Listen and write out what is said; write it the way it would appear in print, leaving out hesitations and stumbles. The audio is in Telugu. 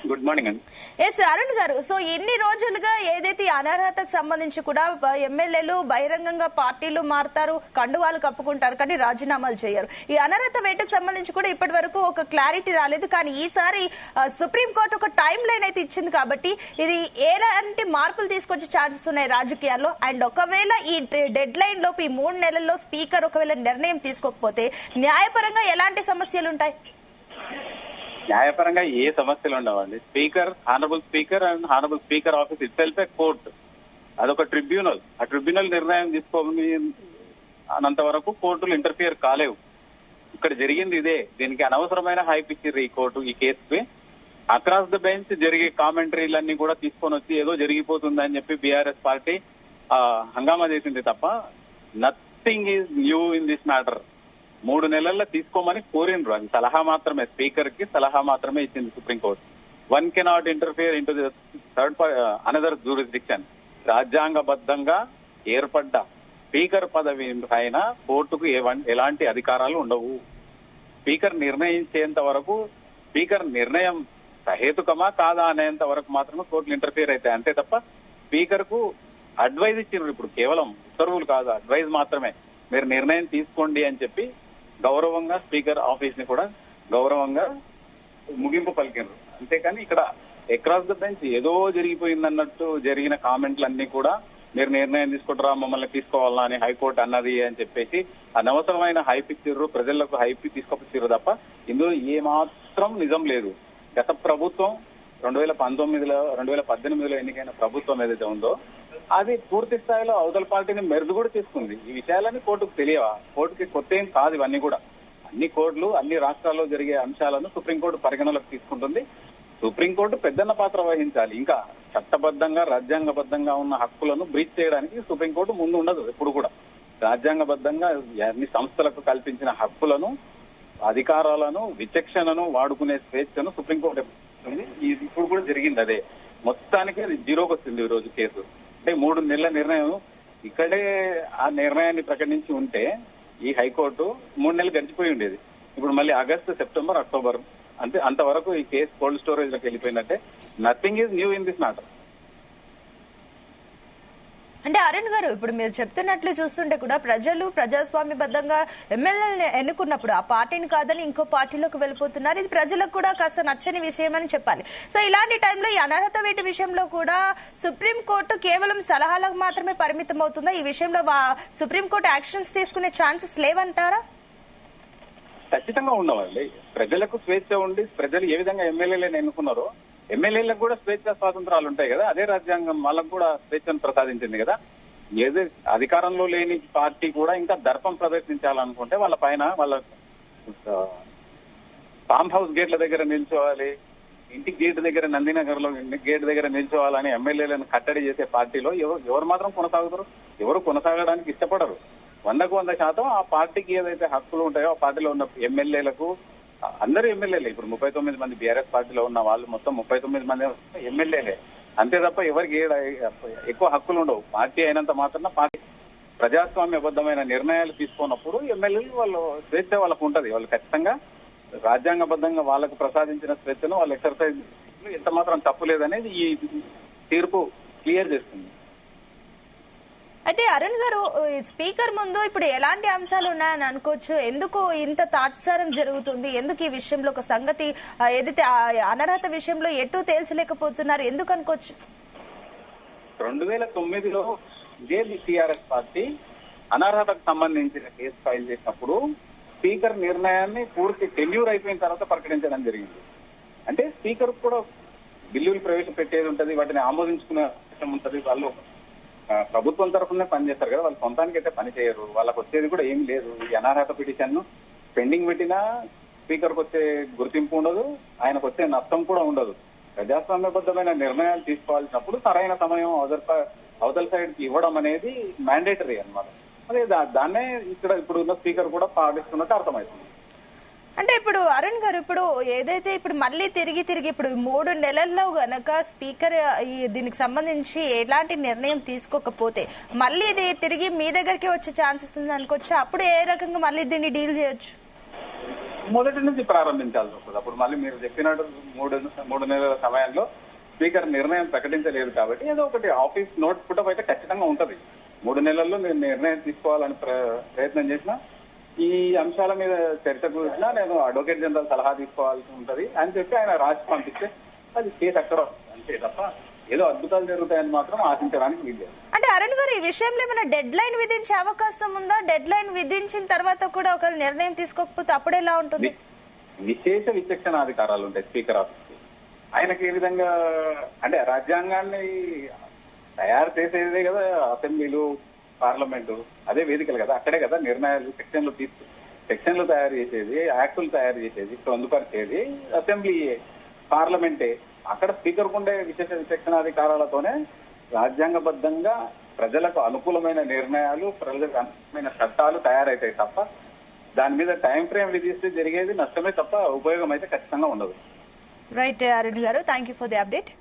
గుడ్ మార్నింగ్ అండి. ఎస్ అరుణ్ గారు, సో ఎన్ని రోజులుగా ఏదైతే అనర్హతకు సంబంధించి కూడా ఎమ్మెల్యేలు బహిరంగంగా పార్టీలు మారుతారు, కండువాలు కప్పుకుంటారు, కానీ రాజీనామాలు చేయరు. ఈ అనర్హత వేటుకు సంబంధించి కూడా ఇప్పటి వరకు ఒక క్లారిటీ రాలేదు. కానీ ఈసారి సుప్రీంకోర్టు ఒక టైం లైన్ అయితే ఇచ్చింది కాబట్టి ఇది ఎలాంటి మార్పులు తీసుకొచ్చే ఛాన్సెస్ ఉన్నాయి రాజకీయాల్లో. అండ్ ఒకవేళ ఈ డెడ్ లైన్ లోపు ఈ 3 నెలల్లో స్పీకర్ ఒకవేళ నిర్ణయం తీసుకోకపోతే న్యాయపరంగా ఎలాంటి సమస్యలు ఉంటాయి? న్యాయపరంగా ఏ సమస్యలు ఉండవండి. Speaker, honourable speaker and honourable speaker office it self A court. అదొక ట్రిబ్యునల్. ఆ ట్రిబ్యునల్ నిర్ణయం తీసుకోని అనంత వరకు కోర్టులు ఇంటర్ఫియర్ కాలేవు. ఇక్కడ జరిగింది ఇదే. దీనికి అనవసరమైన హైప్ ఇచ్చిర్రు ఈ కోర్టు ఈ కేసుకి. అక్రాస్ ద బెంచ్ జరిగే కామెంటరీలన్నీ కూడా తీసుకొని వచ్చి ఏదో జరిగిపోతుందని చెప్పి బీఆర్ఎస్ పార్టీ హంగామా చేసింది తప్ప nothing is new in this matter. 3 నెలల్లో తీసుకోమని కోరిండ్రు. అది సలహా మాత్రమే, స్పీకర్ కి సలహా మాత్రమే ఇచ్చింది supreme court. One cannot interfere into the another jurisdiction. రాజ్యాంగబద్ధంగా ఏర్పడ్డ స్పీకర్ పదవి పైన కోర్టుకు ఎలాంటి అధికారాలు ఉండవు. స్పీకర్ నిర్ణయించేంత వరకు, స్పీకర్ నిర్ణయం సహేతుకమా కాదా అనేంత వరకు మాత్రమే కోర్టులు ఇంటర్ఫియర్ అవుతాయి. అంతే తప్ప స్పీకర్ కు అడ్వైజ్ ఇచ్చిండ్రు. ఇప్పుడు కేవలం ఉత్తర్వులు కాదు, అడ్వైజ్ మాత్రమే. మీరు నిర్ణయం తీసుకోండి అని చెప్పి గౌరవంగా స్పీకర్ ఆఫీస్ ని కూడా గౌరవంగా ముగింపు పలికినారు. అంతేకాని ఇక్కడ అక్రాస్ ద బెంచ్ ఏదో జరిగిపోయిందన్నట్టు జరిగిన కామెంట్లన్నీ కూడా మీరు నిర్ణయం తీసుకుంటారా, మమ్మల్ని తీసుకోవాలా అని హైకోర్టు అన్నది అని చెప్పేసి అనవసరమైన హైప్ ఇచ్చిర్రు, ప్రజలకు హైప్ తీసుకొచ్చిర్రు తప్ప ఇందులో ఏ మాత్రం నిజం లేదు. గత ప్రభుత్వం 2019లో 2018లో ఎన్నికైన ప్రభుత్వం ఏదైతే ఉందో అది పూర్తి స్థాయిలో అవతల పార్టీని మెరుగు కూడా చేసుకుంది. ఈ విషయాలన్నీ కోర్టుకు తెలియవా? కోర్టుకి కొత్త ఏం కాదు ఇవన్నీ కూడా. అన్ని కోర్టులు అన్ని రాష్ట్రాల్లో జరిగే అంశాలను సుప్రీంకోర్టు పరిగణలోకి తీసుకుంటుంది. సుప్రీంకోర్టు పెద్దన్న పాత్ర వహించాలి. ఇంకా చట్టబద్ధంగా రాజ్యాంగబద్ధంగా ఉన్న హక్కులను బ్రీచ్ చేయడానికి సుప్రీంకోర్టు ముందు ఉండదు ఎప్పుడు కూడా. రాజ్యాంగబద్ధంగా అన్ని సంస్థలకు కల్పించిన హక్కులను, అధికారాలను, విచక్షణను వాడుకునే స్వేచ్ఛను సుప్రీంకోర్టు ఇప్పుడు కూడా జరిగింది. అదే మొత్తానికి అది జీరోకి వస్తుంది ఈ రోజు కేసు. అంటే 3 నెలల నిర్ణయం ఇక్కడే ఆ నిర్ణయాన్ని ప్రకటించి ఉంటే ఈ హైకోర్టు 3 నెలలు గడిచిపోయి ఉండేది. ఇప్పుడు మళ్ళీ ఆగస్టు, సెప్టెంబర్, అక్టోబర్ అంటే అంతవరకు ఈ కేసు కోల్డ్ స్టోరేజ్ లోకి వెళ్ళిపోయిందంటే nothing is new in this matter. అంటే అరుణ్ గారు, ఇప్పుడు మీరు చెప్తున్నట్లు చూస్తుంటే కూడా ప్రజలు ప్రజాస్వామ్యబద్ధంగా ఎమ్మెల్యేలను ఎన్నుకున్నప్పుడు ఆ పార్టీని కాదని ఇంకో పార్టీలోకి వెళ్ళిపోతున్నారు. ఇది ప్రజలకు కూడా కాస్త నచ్చని విషయం అని చెప్పాలి. సో ఇలాంటి టైంలో ఈ అనర్హత వేటు విషయంలో కూడా సుప్రీంకోర్టు కేవలం సలహాలకు మాత్రమే పరిమితం అవుతుందా? ఈ విషయంలో సుప్రీంకోర్టు యాక్షన్స్ తీసుకునే ఛాన్సెస్ లేవంటారా? ఖచ్చితంగా ఉండవాలి. ప్రజలకు స్వేచ్ఛ ఉండి ప్రజలు ఏ విధంగా ఎమ్మెల్యేలను ఎన్నుకున్నారో ఎమ్మెల్యేలకు కూడా స్వేచ్ఛ స్వాతంత్రాలు ఉంటాయి కదా. అదే రాజ్యాంగం వాళ్ళకు కూడా స్వేచ్ఛను ప్రసాదించింది కదా. ఏదో అధికారంలో లేని పార్టీ కూడా ఇంకా దర్పం ప్రదర్శించాలనుకుంటే వాళ్ళ పైన వాళ్ళ ఫామ్ హౌస్ గేట్ల దగ్గర నిల్చోవాలి, ఇంటి గేట్ దగ్గర, నందినగర్ లో గేట్ దగ్గర నిల్చోవాలని ఎమ్మెల్యేలను కట్టడి చేసే పార్టీలో ఎవరు మాత్రం కొనసాగుతారు? ఎవరు కొనసాగడానికి ఇష్టపడరు. 100% ఆ పార్టీకి ఏదైతే హక్కులు ఉంటాయో ఆ పార్టీలో ఉన్న ఎమ్మెల్యేలకు, అందరూ ఎమ్మెల్యేలే. ఇప్పుడు 39 మంది బీఆర్ఎస్ పార్టీలో ఉన్న వాళ్ళు మొత్తం 39 మంది ఎమ్మెల్యేలే. అంతే తప్ప ఎవరికి ఎక్కువ హక్కులు ఉండవు. పార్టీ అయినంత మాత్రం పార్టీ ప్రజాస్వామ్యబద్ధమైన నిర్ణయాలు తీసుకున్నప్పుడు ఎమ్మెల్యేలు వాళ్ళు స్వేచ్ఛ వాళ్ళకు ఉంటది. వాళ్ళు ఖచ్చితంగా రాజ్యాంగబద్ధంగా వాళ్ళకు ప్రసాదించిన స్వేచ్ఛను వాళ్ళు ఎక్సర్సైజ్ ఎంత మాత్రం తప్పు లేదనేది ఈ తీర్పు క్లియర్ చేస్తుంది. అయితే అరుణ్ గారు, స్పీకర్ ముందు ఇప్పుడు ఎలాంటి అంశాలు ఉన్నాయని అనుకోవచ్చు? ఎందుకు ఇంత తాత్సారం జరుగుతుంది? ఎందుకు ఈ విషయంలో ఒక సంగతి ఏదైతే అనర్హత విషయంలో ఎటు తేల్చలేకపోతున్నారు? ఎందుకు అనుకోవచ్చు? 2009లో ఇదే టీఆర్ఎస్ పార్టీ అనర్హతకు సంబంధించిన కేసు ఫైల్ చేసినప్పుడు స్పీకర్ నిర్ణయాన్ని పూర్తి టెన్యూర్ అయిపోయిన తర్వాత ప్రకటించడం జరిగింది. అంటే స్పీకర్ కూడా బిల్లులు ప్రవేశపెట్టేది ఉంటది, వాటిని ఆమోదించుకునే అవసరం ఉంటది. వాళ్ళు ప్రభుత్వం తరఫునే పనిచేస్తారు కదా, వాళ్ళు సొంతానికి అయితే పని చేయరు. వాళ్ళకి వచ్చేది కూడా ఏం లేదు. ఈ అనర్హత పిటిషన్ ను పెండింగ్ పెట్టినా స్పీకర్ కు వచ్చే గుర్తింపు ఉండదు, ఆయనకు వచ్చే నష్టం కూడా ఉండదు. ప్రజాస్వామ్యబద్ధమైన నిర్ణయాలు తీసుకోవాల్సినప్పుడు సరైన సమయం అవతల సైడ్ కి ఇవ్వడం అనేది మ్యాండేటరీ అన్నమాట. అదే దాన్నే ఇక్కడ ఇప్పుడు ఉన్న స్పీకర్ కూడా పాటిస్తున్నట్టు అర్థమవుతుంది. అంటే ఇప్పుడు అరుణ్ గారు, ఇప్పుడు ఏదైతే ఇప్పుడు మళ్ళీ తిరిగి ఇప్పుడు 3 నెలల్లో గనక స్పీకర్ దీనికి సంబంధించి ఎలాంటి నిర్ణయం తీసుకోకపోతే మళ్ళీ ఇది తిరిగి మీ దగ్గరికి వచ్చే ఛాన్సెస్ ఉంది అనుకోవచ్చు. అప్పుడు ఏ రకంగా మళ్ళీ దీన్ని డీల్ చేయొచ్చు? మొదటి నుంచి ప్రారంభించాల్సి వస్తుంది. అప్పుడు మళ్ళీ మీరు చెప్పినట్టు మూడు నెలల సమయంలో స్పీకర్ నిర్ణయం ప్రకటించలేదు కాబట్టి ఏదో ఒకటి ఆఫీస్ నోట్ పుటప్ అయితే ఖచ్చితంగా ఉంటది. 3 నెలల్లో నేను నిర్ణయం తీసుకోవాలని ప్రయత్నం చేసినా, ఈ అంశాల మీద చర్చ కూర్చున్నా నేను అడ్వకేట్ జనరల్ సలహా తీసుకోవాల్సి ఉంటది అని చెప్పి ఆయన రాసి పంపిస్తే అది కేసు అక్కడ అంతే తప్ప ఏదో అద్భుతాలు జరుగుతాయని మాత్రం ఆశించడానికి వీల్లేదు. అంటే అరుణ్ గారు, ఈ విషయంలో ఏమైనా డెడ్ లైన్ విధించే అవకాశం ఉందా? డెడ్ లైన్ విధించిన తర్వాత కూడా ఒక నిర్ణయం తీసుకోకపోతే అప్పుడు ఎలా ఉంటుంది? విశేష విచక్షణాధికారాలు ఉంటాయి స్పీకర్ ఆఫీస్. ఆయనకి ఏ విధంగా అంటే రాజ్యాంగాన్ని తయారు చేసేదే కదా అసెంబ్లీలు, పార్లమెంటు, అదే వేదికలు కదా, అక్కడే కదా నిర్ణయాలు సెక్షన్లు తయారు చేసేది, యాక్టులు తయారు చేసేది, పొందుపరిచేది అసెంబ్లీ, పార్లమెంటే. అక్కడ స్పీకర్ ఉండే విశేష విచక్షణాధికారాలతోనే రాజ్యాంగబద్ధంగా ప్రజలకు అనుకూలమైన నిర్ణయాలు, ప్రజలకు అనుకూలమైన చట్టాలు తయారైతాయి తప్ప దాని మీద టైం ఫ్రేమ్ విధిస్తే జరిగేది నష్టమే తప్ప ఉపయోగం అయితే ఖచ్చితంగా ఉండదు. రైట్ అరుణ్ గారు, thank you for the update.